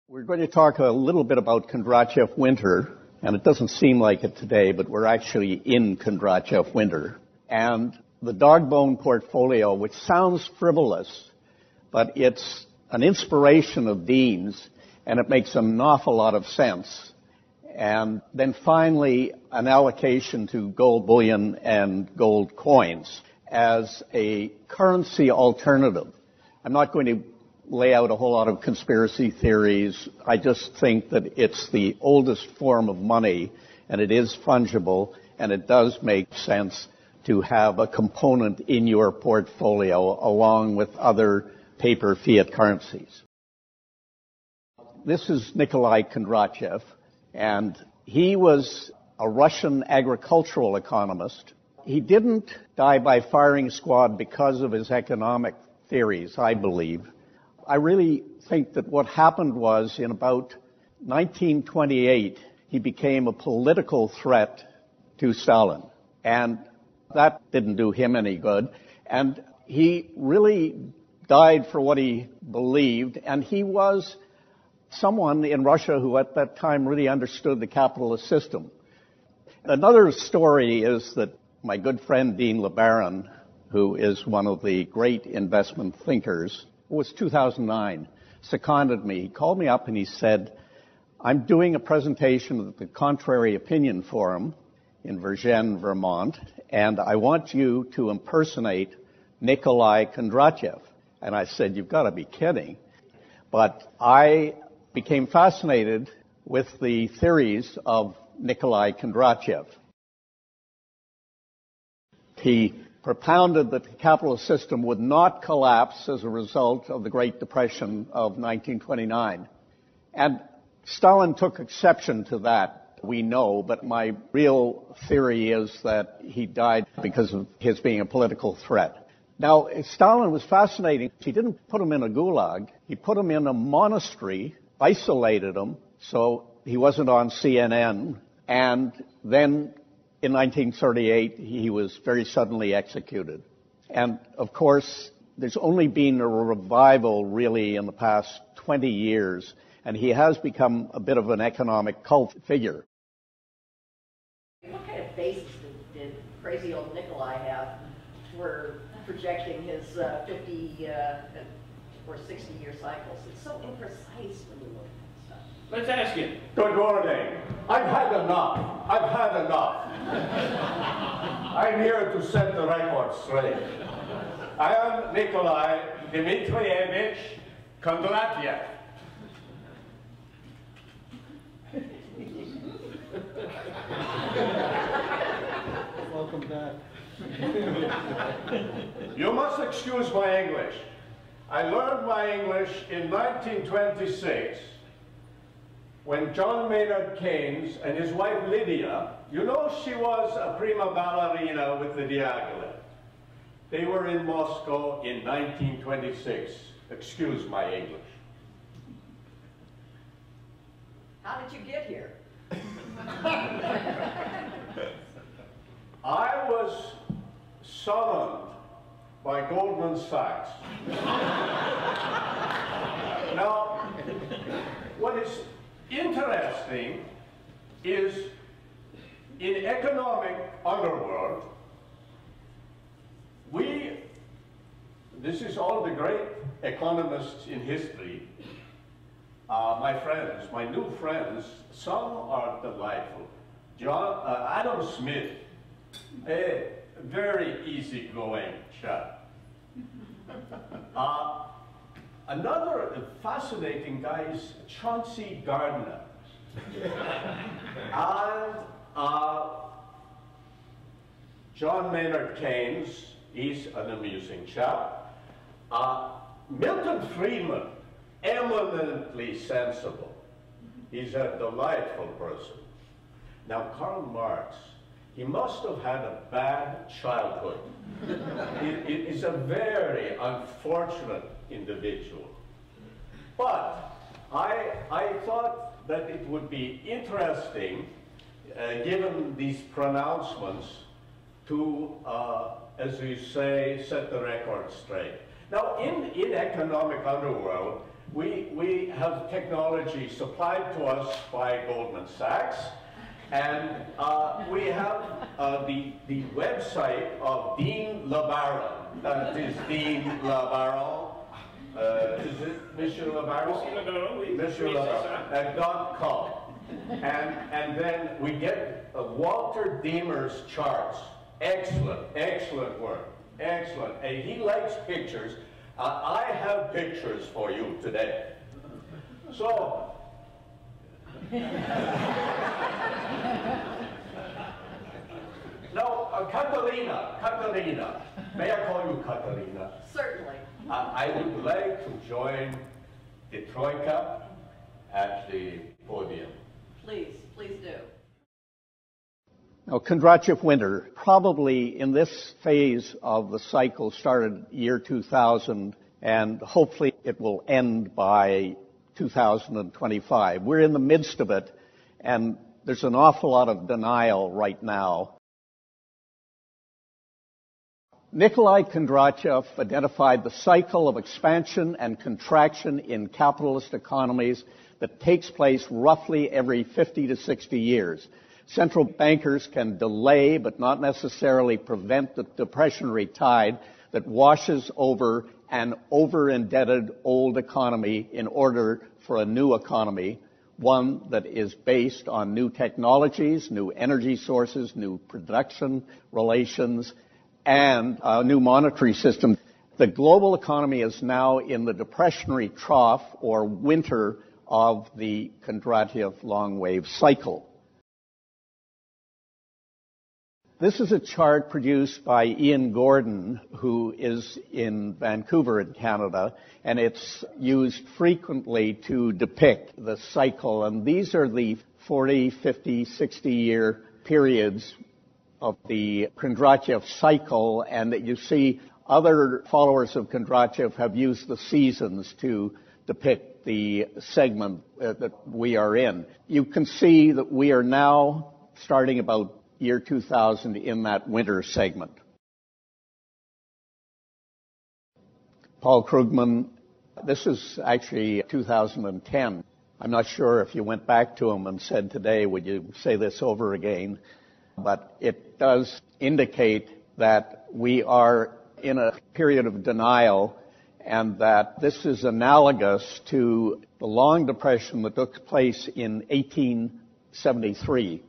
We're going to talk a little bit about Kondratieff Winter, and it doesn't seem like it today, but we're actually in Kondratieff Winter. And the dog bone portfolio, which sounds frivolous, but it's an inspiration of Dean's, and it makes an awful lot of sense. And then finally, an allocation to gold bullion and gold coins as a currency alternative. I'm not going to lay out a whole lot of conspiracy theories. I just think that it's the oldest form of money, and it is fungible, and it does make sense to have a component in your portfolio along with other paper fiat currencies. This is Nikolai Kondratieff, and he was a Russian agricultural economist. He didn't die by firing squad because of his economic theories, I believe. I really think that what happened was in about 1928, he became a political threat to Stalin. And that didn't do him any good. And he really died for what he believed. And he was someone in Russia who at that time really understood the capitalist system. Another story is that my good friend Dean LeBaron, who is one of the great investment thinkers, it was 2009, seconded me. He called me up and he said, I'm doing a presentation at the Contrary Opinion Forum in Vergennes, Vermont, and I want you to impersonate Nikolai Kondratieff. And I said, you've got to be kidding. But I became fascinated with the theories of Nikolai Kondratieff. He propounded that the capitalist system would not collapse as a result of the Great Depression of 1929. And Stalin took exception to that, we know, but my real theory is that he died because of his being a political threat. Now, Stalin was fascinating. He didn't put him in a gulag. He put him in a monastery, isolated him, so he wasn't on CNN, and then in 1938, he was very suddenly executed. And, of course, there's only been a revival, really, in the past 20 years, and he has become a bit of an economic cult figure. What kind of basis did crazy old Nikolai have for projecting his 50 or 60-year cycles? It's so imprecise when you look at that stuff. Let's ask him. Good morning. I've had enough. I've had enough. I'm here to set the record straight. I am Nikolai Dmitrievich Kondratieff. Welcome back. You must excuse my English. I learned my English in 1926 when John Maynard Keynes and his wife Lydia, you know she was a prima ballerina with the Diaghilev. They were in Moscow in 1926. Excuse my English. How did you get here? I was summoned by Goldman Sachs. Now, what is interesting is in economic underworld, this is all the great economists in history, my friends, my new friends, some are delightful. Adam Smith, a very easygoing chap. Another fascinating guy is Chauncey Gardner. And John Maynard Keynes, he's an amusing chap. Milton Friedman, eminently sensible. He's a delightful person. Now, Karl Marx, he must have had a bad childhood. He's a very unfortunate individual. But I thought that it would be interesting, given these pronouncements, to, as you say, set the record straight. Now, in economic underworld, we have technology supplied to us by Goldman Sachs, and we have the website of Dean LaBaron. That is Dean LaBaron. Is it Monsieur LaBaron? Monsieur LaBaron. .com. And then we get Walter Deemer's charts. Excellent work. Excellent. And he likes pictures. I have pictures for you today. So, now, Catalina, may I call you Catalina? Certainly. I would like to join the Troika at the podium. Please do. Now, Kondratieff Winter, probably in this phase of the cycle, started year 2000, and hopefully it will end by 2025. We're in the midst of it, and there's an awful lot of denial right now. Nikolai Kondratieff identified the cycle of expansion and contraction in capitalist economies that takes place roughly every 50 to 60 years. Central bankers can delay, but not necessarily prevent, the depressionary tide that washes over an over-indebted old economy in order for a new economy, one that is based on new technologies, new energy sources, new production relations, and a new monetary system. The global economy is now in the depressionary trough or winter of the Kondratieff long wave cycle. This is a chart produced by Ian Gordon, who is in Vancouver in Canada, and it's used frequently to depict the cycle. And these are the 40, 50, 60-year periods of the Kondratieff cycle, and that you see other followers of Kondratieff have used the seasons to depict the segment that we are in. You can see that we are now starting about year 2000 in that winter segment. Paul Krugman, this is actually 2010. I'm not sure if you went back to him and said today, would you say this over again? But it does indicate that we are in a period of denial, and that this is analogous to the long depression that took place in 1873.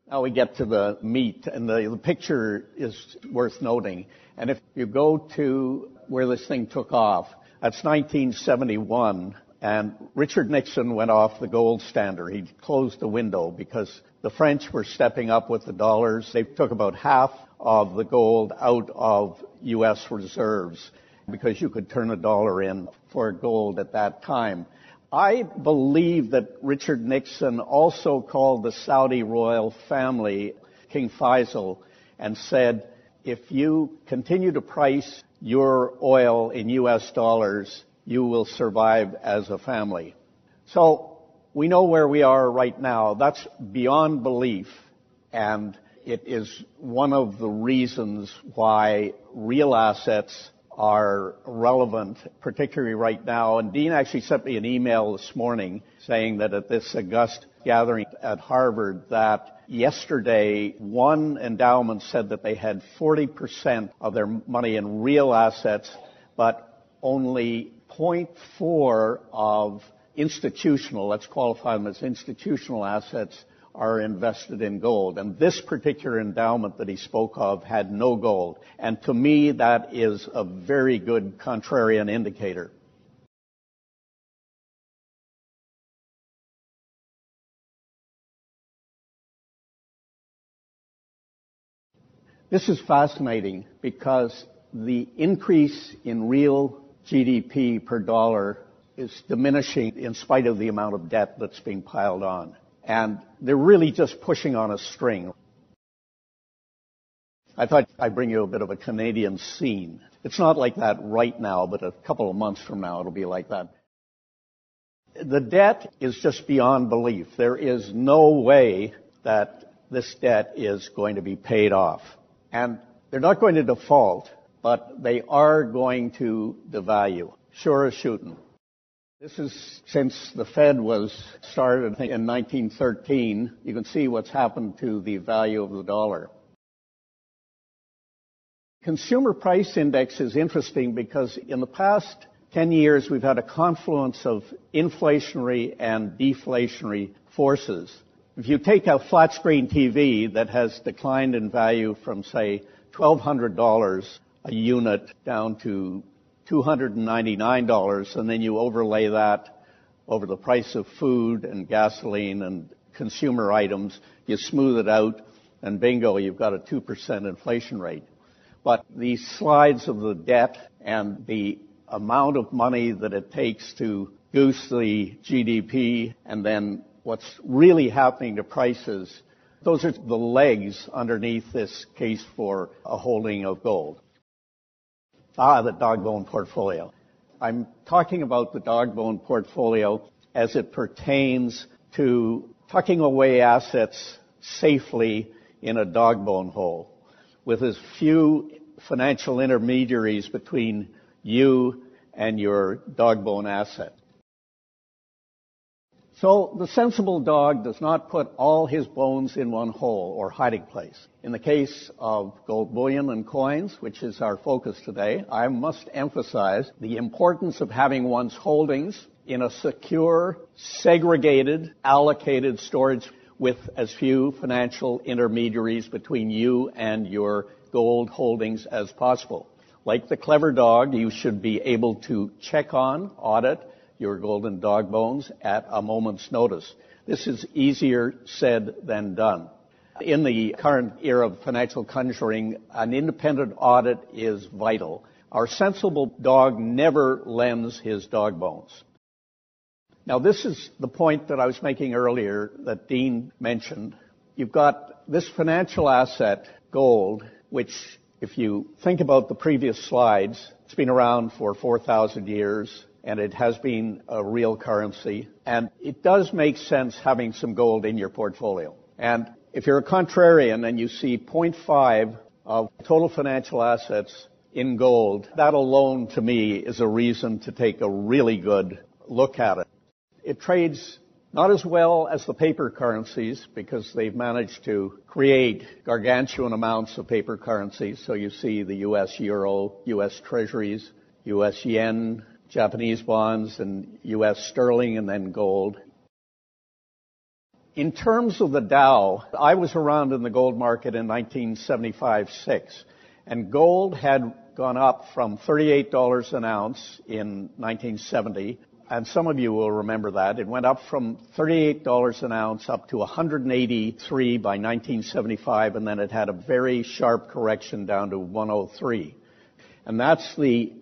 Now we get to the meat, and the picture is worth noting. And if you go to where this thing took off, that's 1971, and Richard Nixon went off the gold standard. He closed the window because the French were stepping up with the dollars. They took about half of the gold out of U.S. reserves because you could turn a dollar in for gold at that time. I believe that Richard Nixon also called the Saudi royal family, King Faisal, and said, if you continue to price your oil in U.S. dollars, you will survive as a family. So we know where we are right now. That's beyond belief, and it is one of the reasons why real assets are relevant, particularly right now. And Dean actually sent me an email this morning saying that at this august gathering at Harvard that yesterday one endowment said that they had 40% of their money in real assets, but only 0.4 of institutional, let's qualify them as institutional assets, are invested in gold. And this particular endowment that he spoke of had no gold. And to me, that is a very good contrarian indicator. This is fascinating because the increase in real GDP per dollar is diminishing in spite of the amount of debt that's being piled on. And they're really just pushing on a string. I thought I'd bring you a bit of a Canadian scene. It's not like that right now, but a couple of months from now it'll be like that. The debt is just beyond belief. There is no way that this debt is going to be paid off. And they're not going to default, but they are going to devalue. Sure as shooting. This is since the Fed was started, I think, in 1913. You can see what's happened to the value of the dollar. Consumer price index is interesting because in the past 10 years, we've had a confluence of inflationary and deflationary forces. If you take a flat screen TV that has declined in value from, say, $1,200 a unit down to $299, and then you overlay that over the price of food and gasoline and consumer items, you smooth it out, and bingo, you've got a 2% inflation rate. But these slides of the debt and the amount of money that it takes to goose the GDP and then what's really happening to prices, those are the legs underneath this case for a holding of gold. The dog bone portfolio. I'm talking about the dog bone portfolio as it pertains to tucking away assets safely in a dog bone hole with as few financial intermediaries between you and your dog bone asset. So the sensible dog does not put all his bones in one hole or hiding place. In the case of gold bullion and coins, which is our focus today, I must emphasize the importance of having one's holdings in a secure, segregated, allocated storage with as few financial intermediaries between you and your gold holdings as possible. Like the clever dog, you should be able to check on, audit, your golden dog bones at a moment's notice. This is easier said than done. In the current era of financial conjuring, an independent audit is vital. Our sensible dog never lends his dog bones. Now, this is the point that I was making earlier that Dean mentioned. You've got this financial asset, gold, which, if you think about the previous slides, it's been around for 4,000 years. And it has been a real currency. And it does make sense having some gold in your portfolio. And if you're a contrarian and you see 0.5 of total financial assets in gold, that alone to me is a reason to take a really good look at it. It trades not as well as the paper currencies because they've managed to create gargantuan amounts of paper currencies. So you see the U.S. euro, U.S. treasuries, U.S. yen, Japanese bonds, and U.S. sterling, and then gold. In terms of the Dow, I was around in the gold market in 1975-6, and gold had gone up from $38 an ounce in 1970, and some of you will remember that. It went up from $38 an ounce up to $183 by 1975, and then it had a very sharp correction down to $103. And that's the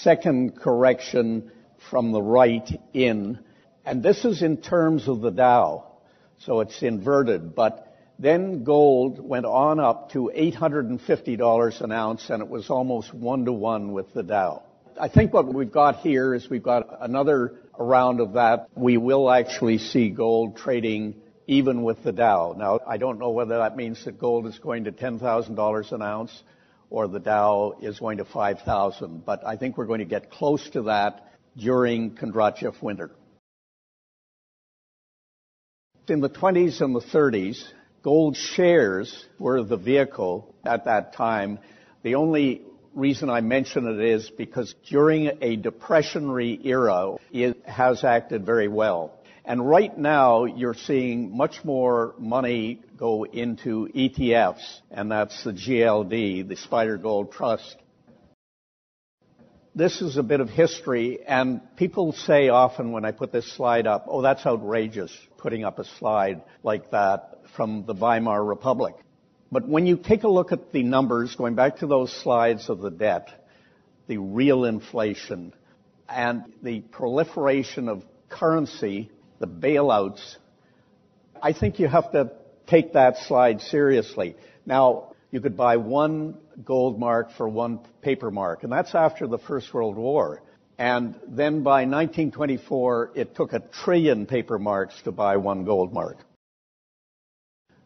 second correction from the right in. And this is in terms of the Dow. So it's inverted. But then gold went on up to $850 an ounce, and it was almost 1-to-1 with the Dow. I think what we've got here is we've got another round of that. We will actually see gold trading even with the Dow. Now, I don't know whether that means that gold is going to $10,000 an ounce or the Dow is going to 5,000. But I think we're going to get close to that during Kondratieff Winter. In the 20s and the 30s, gold shares were the vehicle at that time. The only reason I mention it is because during a depressionary era, it has acted very well. And right now, you're seeing much more money go into ETFs, and that's the GLD, the Spider Gold Trust. This is a bit of history, and people say often when I put this slide up, oh, that's outrageous, putting up a slide like that from the Weimar Republic. But when you take a look at the numbers, going back to those slides of the debt, the real inflation, and the proliferation of currency, the bailouts, I think you have to take that slide seriously. Now, you could buy one gold mark for one paper mark, and that's after the First World War. And then by 1924, it took 1 trillion paper marks to buy one gold mark.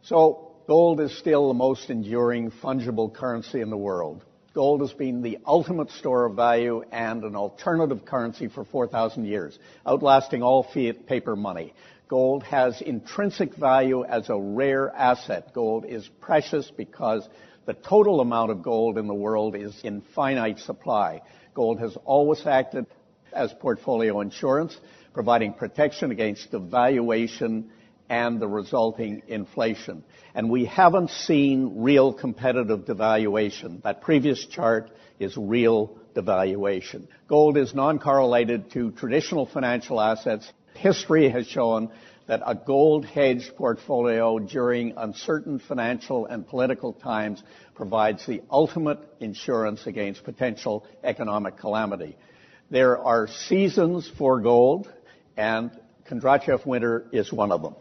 So gold is still the most enduring fungible currency in the world. Gold has been the ultimate store of value and an alternative currency for 4,000 years, outlasting all fiat paper money. Gold has intrinsic value as a rare asset. Gold is precious because the total amount of gold in the world is in finite supply. Gold has always acted as portfolio insurance, providing protection against devaluation and the resulting inflation. And we haven't seen real competitive devaluation. That previous chart is real devaluation. Gold is non-correlated to traditional financial assets. History has shown that a gold hedged portfolio during uncertain financial and political times provides the ultimate insurance against potential economic calamity. There are seasons for gold, and Kondratieff Winter is one of them.